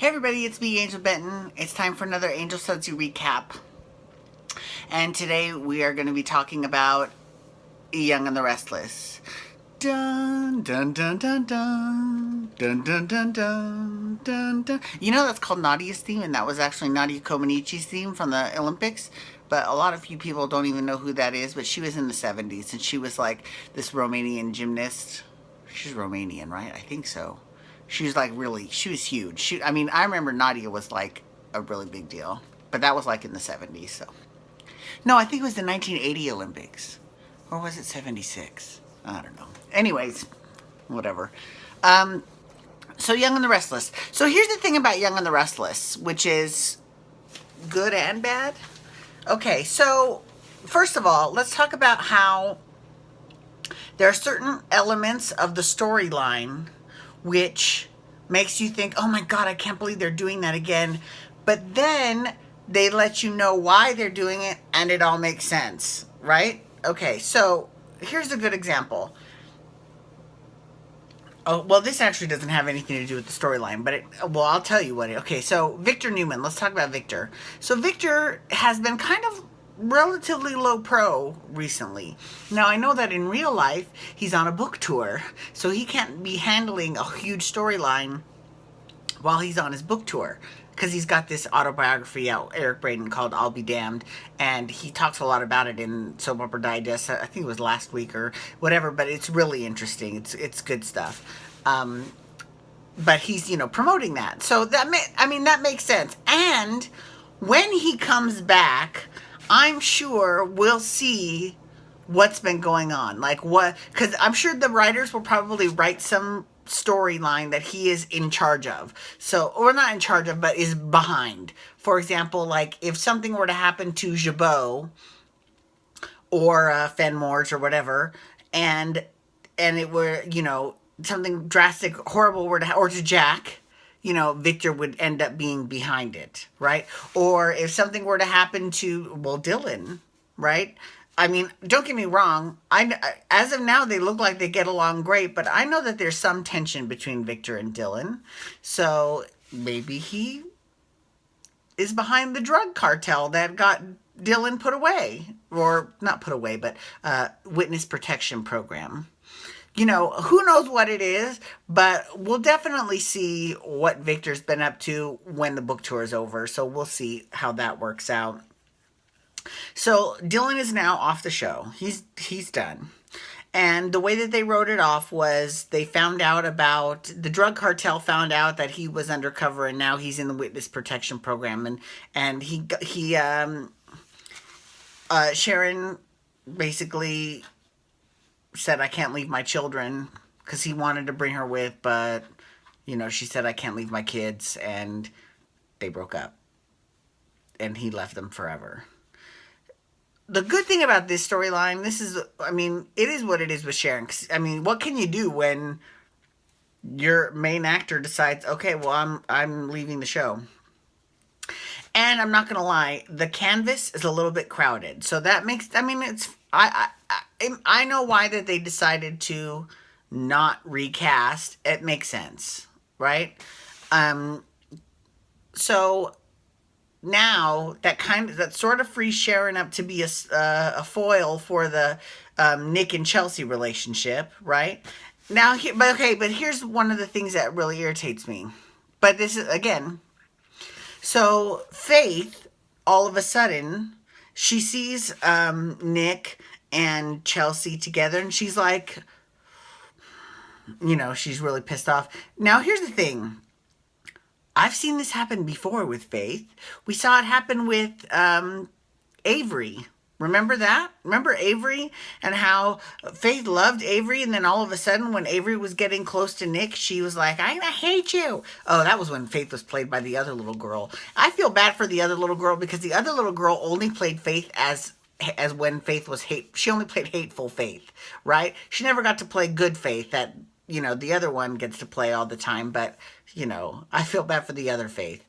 Hey everybody, it's me, Angel Benton. It's time for another Angel Sudsy recap. And today we are going to be talking about Young and the Restless. Dun dun dun dun dun dun dun dun dun dun dun. You know that's called Nadia's theme, and that was actually Nadia Comaneci's theme from the Olympics. But a lot of you people don't even know who that is. But she was in the 70s, and she was like this Romanian gymnast. She's Romanian, right? I think so. She was like really, she was huge. I remember Nadia was like a really big deal, but that was like in the 70s. So, no, I think it was the 1980 Olympics, or was it 76? I don't know. Anyways, whatever. So Young and the Restless. So here's the thing about Young and the Restless, which is good and bad. Okay, so first of all, let's talk about how there are certain elements of the storyline which makes you think, oh my God, I can't believe they're doing that again. But then they let you know why they're doing it and it all makes sense, right? Okay, so here's a good example. Oh, well, this actually doesn't have anything to do with the storyline, but I'll tell you what. Okay, so Victor Newman, let's talk about Victor. So Victor has been kind of relatively low pro recently. Now, I know that in real life, he's on a book tour, so he can't be handling a huge storyline while he's on his book tour, because he's got this autobiography out, Eric Braeden, called I'll Be Damned, and he talks a lot about it in Soap Opera Digest. I think it was last week or whatever, but it's really interesting. It's good stuff. But he's, promoting that. So that makes sense. And when he comes back, I'm sure we'll see what's been going on. Like what, because I'm sure the writers will probably write some storyline that he is in charge of. So, or not in charge of, but is behind. For example, like if something were to happen to Jabot or Fenmore or whatever, and it were, something drastic, horrible were to, or to Jack, Victor would end up being behind it, right? Or if something were to happen to, Dylan, right? I mean, don't get me wrong. As of now, they look like they get along great, but I know that there's some tension between Victor and Dylan. So maybe he is behind the drug cartel that got Dylan put away, or not put away, but witness protection program. Who knows what it is, but we'll definitely see what Victor's been up to when the book tour is over. So we'll see how that works out. So Dylan is now off the show. He's done. And the way that they wrote it off was they found out about, the drug cartel found out that he was undercover, and now he's in the witness protection program. And Sharon basically said, I can't leave my children, because he wanted to bring her with, but, she said, I can't leave my kids, and they broke up. And he left them forever. The good thing about this storyline, it is what it is with Sharon. What can you do when your main actor decides, okay, well, I'm leaving the show? And I'm not going to lie, the canvas is a little bit crowded. So that makes, I know why that they decided to not recast. It makes sense, right? So now that sort of frees Sharon up to be a foil for the Nick and Chelsea relationship, right? Now, but here's one of the things that really irritates me. But this is, again, so Faith, all of a sudden, she sees Nick and Chelsea together, and she's like, she's really pissed off. Now, here's the thing. I've seen this happen before with Faith. We saw it happen with Avery. Remember that? Remember Avery and how Faith loved Avery, and then all of a sudden when Avery was getting close to Nick, she was like, I hate you. Oh, that was when Faith was played by the other little girl. I feel bad for the other little girl, because the other little girl only played Faith as when Faith was she only played hateful Faith, right? She never got to play good Faith that, the other one gets to play all the time, but, I feel bad for the other Faith.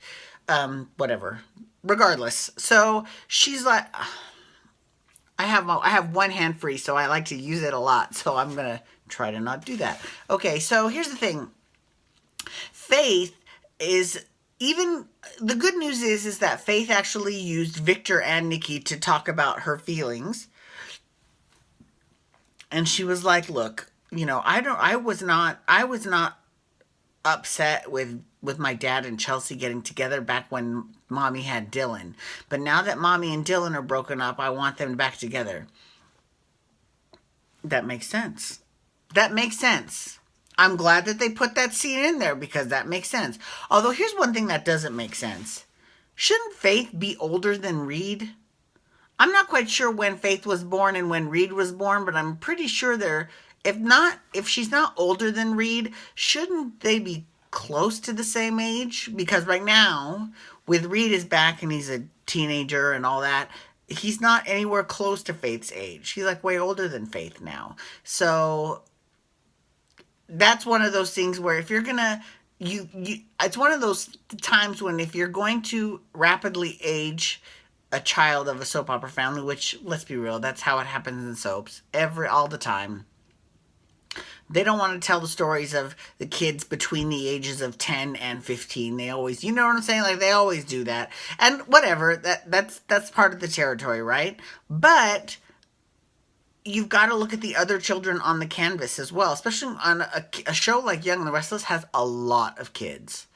Whatever. Regardless. So she's like, I have one hand free, so I like to use it a lot. So I'm going to try to not do that. Okay, so here's the thing. Faith is even the good news is that Faith actually used Victor and Nikki to talk about her feelings. And she was like, look, I was not upset with my dad and Chelsea getting together back when mommy had Dylan. But now that mommy and Dylan are broken up, I want them back together. That makes sense. That makes sense. I'm glad that they put that scene in there because that makes sense. Although here's one thing that doesn't make sense. Shouldn't Faith be older than Reed? I'm not quite sure when Faith was born and when Reed was born, but I'm pretty sure they're, if she's not older than Reed, shouldn't they be close to the same age? Because right now, with Reed is back and he's a teenager and all that, he's not anywhere close to Faith's age. He's like way older than Faith now. So that's one of those things where if you're gonna it's one of those times when if you're going to rapidly age a child of a soap opera family, which let's be real, that's how it happens in soaps all the time. They don't want to tell the stories of the kids between the ages of 10 and 15. They always, you know what I'm saying? Like they always do that. And whatever, that's part of the territory, right? But you've got to look at the other children on the canvas as well, especially on a show like Young and the Restless has a lot of kids.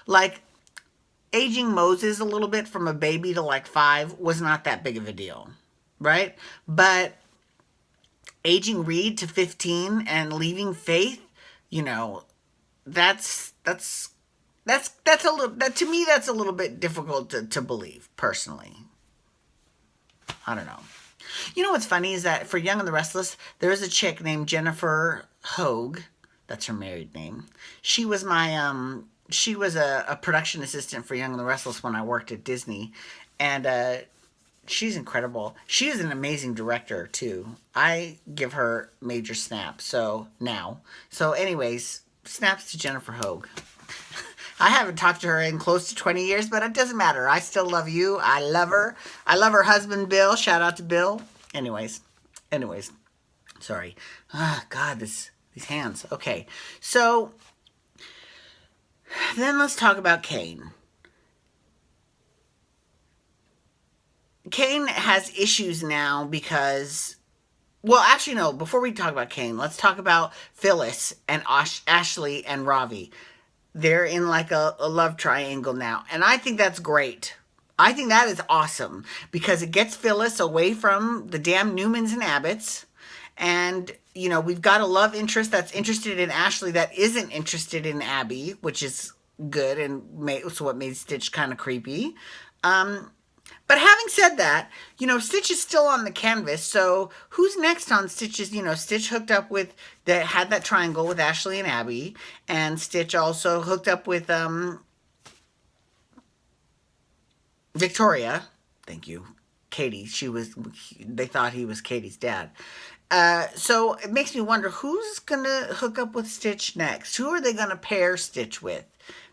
Like aging Moses a little bit from a baby to like 5 was not that big of a deal, right? But aging Reed to 15 and leaving Faith, that's a little, that to me that's a little bit difficult to believe personally. I don't know. You know what's funny is that for Young and the Restless, there is a chick named Jennifer Hogue. That's her married name. She was a production assistant for Young and the Restless when I worked at Disney. And she's incredible. She is an amazing director, too. I give her major snaps. So anyways, snaps to Jennifer Hogue. I haven't talked to her in close to 20 years, but it doesn't matter. I still love you. I love her. I love her husband, Bill. Shout out to Bill. Anyways. Sorry. God, these hands. Okay. So then let's talk about Kane. Kane has issues now because, well, actually, no. Before we talk about Kane, let's talk about Phyllis and Ashley and Ravi. They're in like a love triangle now. And I think that's great. I think that is awesome because it gets Phyllis away from the damn Newmans and Abbotts. And, we've got a love interest that's interested in Ashley that isn't interested in Abby, which is good and so what made Stitch kind of creepy. But having said that, Stitch is still on the canvas. So who's next on Stitch's, Stitch hooked up with, had that triangle with Ashley and Abby. And Stitch also hooked up with Victoria. Thank you. Katie. They thought he was Katie's dad. So it makes me wonder who's going to hook up with Stitch next? Who are they going to pair Stitch with?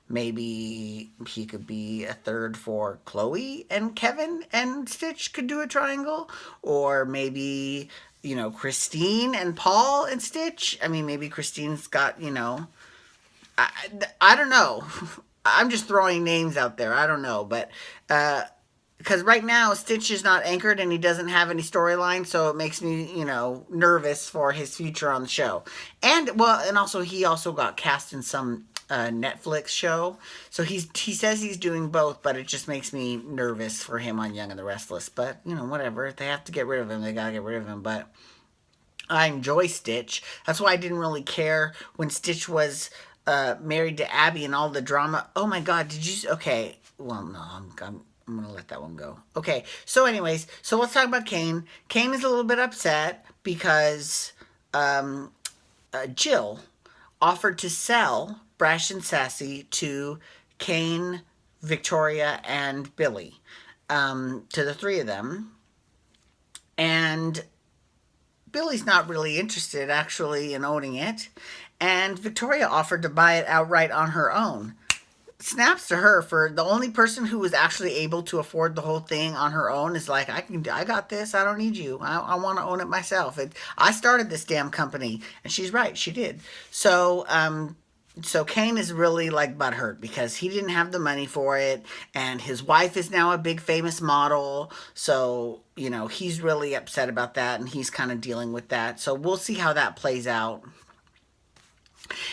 Maybe he could be a third for Chloe and Kevin and Stitch could do a triangle. Or maybe, Christine and Paul and Stitch. I mean, maybe Christine's got, I don't know. I'm just throwing names out there. I don't know. But because right now Stitch is not anchored and he doesn't have any storyline. So it makes me, nervous for his future on the show. And also he also got cast in some Netflix show. So he says he's doing both, but it just makes me nervous for him on Young and the Restless. But, whatever. If they have to get rid of him, they gotta get rid of him. But I enjoy Stitch. That's why I didn't really care when Stitch was married to Abby and all the drama. Oh my God, did you... Okay, well, no, I'm going to let that one go. Okay, so anyways, so let's talk about Kane. Kane is a little bit upset because Jill offered to sell Brash and Sassy to Kane, Victoria, and Billy, to the 3 of them. And Billy's not really interested, actually, in owning it. And Victoria offered to buy it outright on her own. Snaps to her for the only person who was actually able to afford the whole thing on her own is like, I got this. I don't need you. I want to own it myself. I started this damn company. And she's right. She did. So, So Kane is really like butthurt because he didn't have the money for it, and his wife is now a big famous model. So, he's really upset about that, and he's kind of dealing with that. So we'll see how that plays out.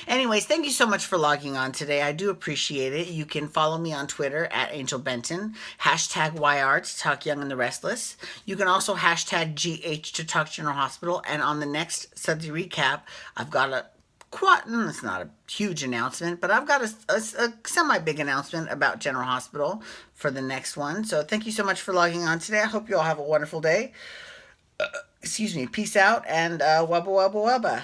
Anyways, thank you so much for logging on today. I do appreciate it. You can follow me on Twitter at Angel Benton, hashtag YR to talk Young and the Restless. You can also hashtag GH to talk General Hospital. And on the next Sudsy recap, I've got it's not a huge announcement, but I've got a semi-big announcement about General Hospital for the next one. So thank you so much for logging on today. I hope you all have a wonderful day. Excuse me. Peace out and wubba wubba wubba.